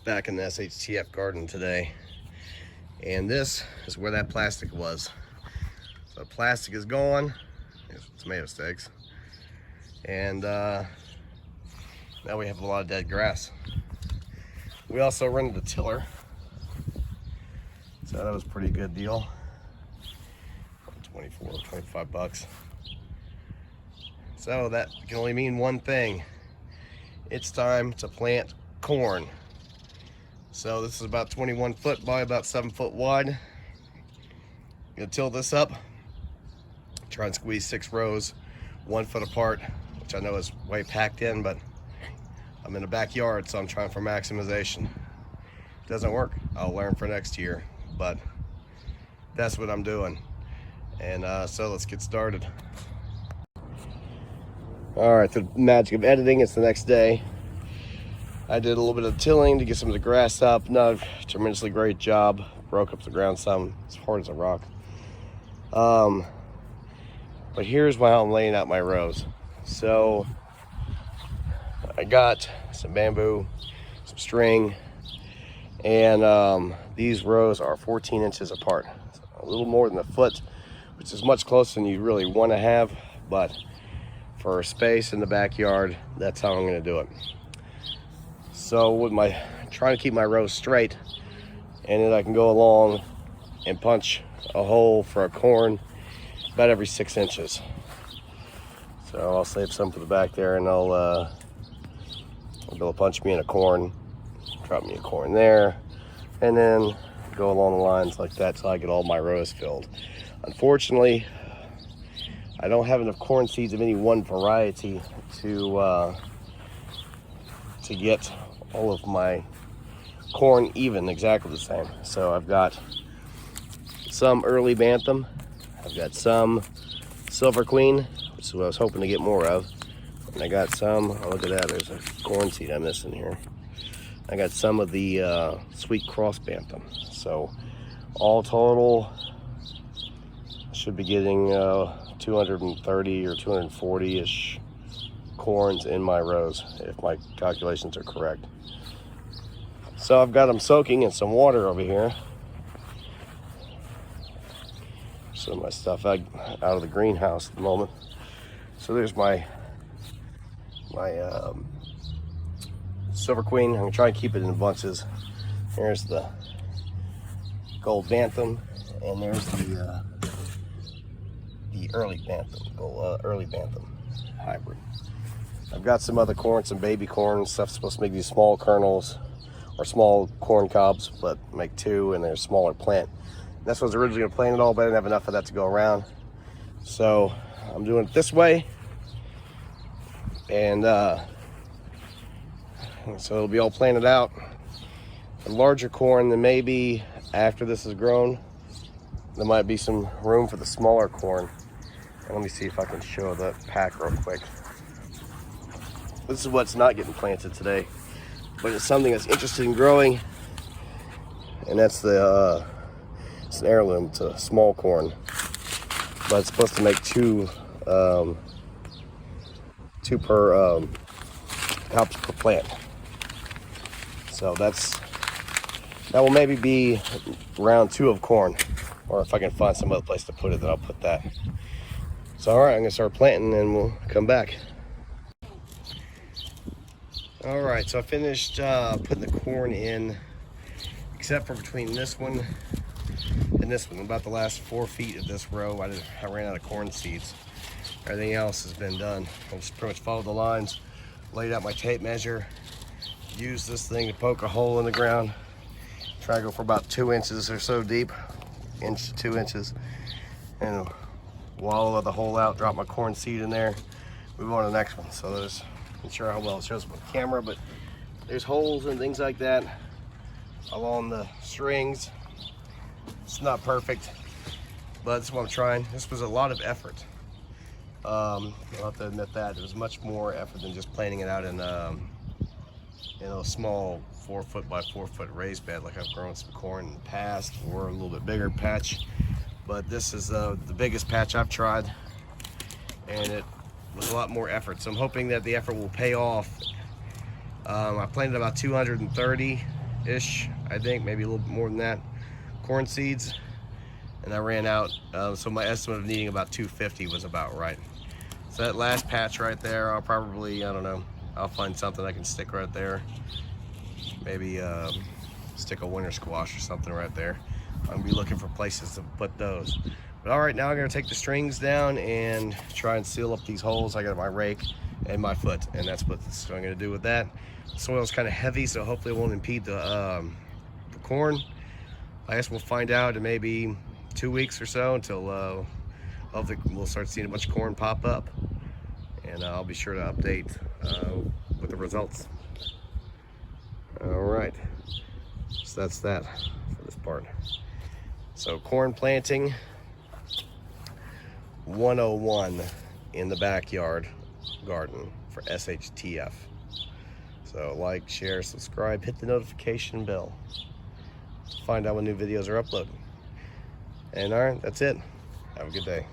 back in the SHTF garden today, and this is where that plastic was. So the plastic is gone. There's tomato sticks, and now we have a lot of dead grass. We also rented a tiller, so that was a pretty good deal. 24, 25 bucks. So that can only mean one thing. It's time to plant corn. So this is about 21 foot by about 7 foot wide. I'm gonna till this up, try and squeeze 6 rows 1 foot apart, which I know is way packed in, but I'm in the backyard, so I'm trying for maximization. If it doesn't work, I'll learn for next year, but that's what I'm doing. And so let's get started. All right, the magic of editing, it's the next day. I did a little bit of tilling to get some of the grass up. Not a tremendously great job. Broke up the ground some. It's hard as a rock. But here's why I'm laying out my rows. So I got some bamboo, some string, and these rows are 14 inches apart. So a little more than a foot, which is much closer than you really want to have, but for space in the backyard, that's how I'm going to do it. So with my trying to keep my rows straight, and then I can go along and punch a hole for a corn about every 6 inches. So I'll save some for the back there, and I'll be able to punch me in a corn, drop me a corn there, and then go along the lines like that till I get all my rows filled. Unfortunately, I don't have enough corn seeds of any one variety to get all of my corn even exactly the same. So I've got some early bantam, I've got some silver queen, which is what I was hoping to get more of, and I got some, oh look at that, there's a corn seed I'm missing here. I got some of the sweet cross bantam. So all total, should be getting 230 or 240-ish corns in my rows, if my calculations are correct. So I've got them soaking in some water over here. Some of my stuff out of the greenhouse at the moment. So there's my silver queen. I'm gonna try and keep it in bunches. There's the gold bantam, and there's the early bantam hybrid. I've got some other corn, some baby corn and stuff supposed to make these small kernels or small corn cobs, but make 2, and they're a smaller plant. That's what I was originally gonna plant it all, but I didn't have enough of that to go around. So I'm doing it this way, and so it'll be all planted out. The larger corn, then maybe after this is grown, there might be some room for the smaller corn. And let me see if I can show the pack real quick. This is what's not getting planted today, but it's something that's interested in growing, and that's it's an heirloom. It's a small corn, but it's supposed to make 2 per cups per plant. So that will maybe be round 2 of corn, or if I can find some other place to put it, then I'll put that. So all right, I'm gonna start planting and we'll come back. All right, so I finished putting the corn in, except for between this one and this one. About the last 4 feet of this row, I ran out of corn seeds. Everything else has been done. I just pretty much followed the lines, laid out my tape measure, used this thing to poke a hole in the ground, try to go for about 2 inches or so deep, 1 to 2 inches, and wallow the hole out, drop my corn seed in there, move on to the next one. So there's, I'm not sure how well it shows up on camera, but there's holes and things like that along the strings. It's not perfect, but that's what I'm trying. This was a lot of effort. I'll have to admit that. It was much more effort than just planting it out in a small 4 foot by 4 foot raised bed like I've grown some corn in the past, or a little bit bigger patch. But this is the biggest patch I've tried, and it was a lot more effort. So I'm hoping that the effort will pay off. I planted about 230 ish, I think, maybe a little bit more than that, corn seeds, and I ran out. So my estimate of needing about 250 was about right. So that last patch right there, I'll probably, I don't know, I'll find something I can stick right there. Maybe stick a winter squash or something right there. I'm gonna be looking for places to put those. But all right, now I'm gonna take the strings down and try and seal up these holes. I got my rake and my foot, and that's what I'm gonna do with that. The soil's kind of heavy, so hopefully it won't impede the corn. I guess we'll find out in maybe 2 weeks or so, until hopefully we'll start seeing a bunch of corn pop up, and I'll be sure to update with the results. All right, so that's that for this part. So corn planting 101 in the backyard garden for SHTF. So like, share, subscribe, hit the notification bell to find out when new videos are uploaded. And all right, that's it. Have a good day.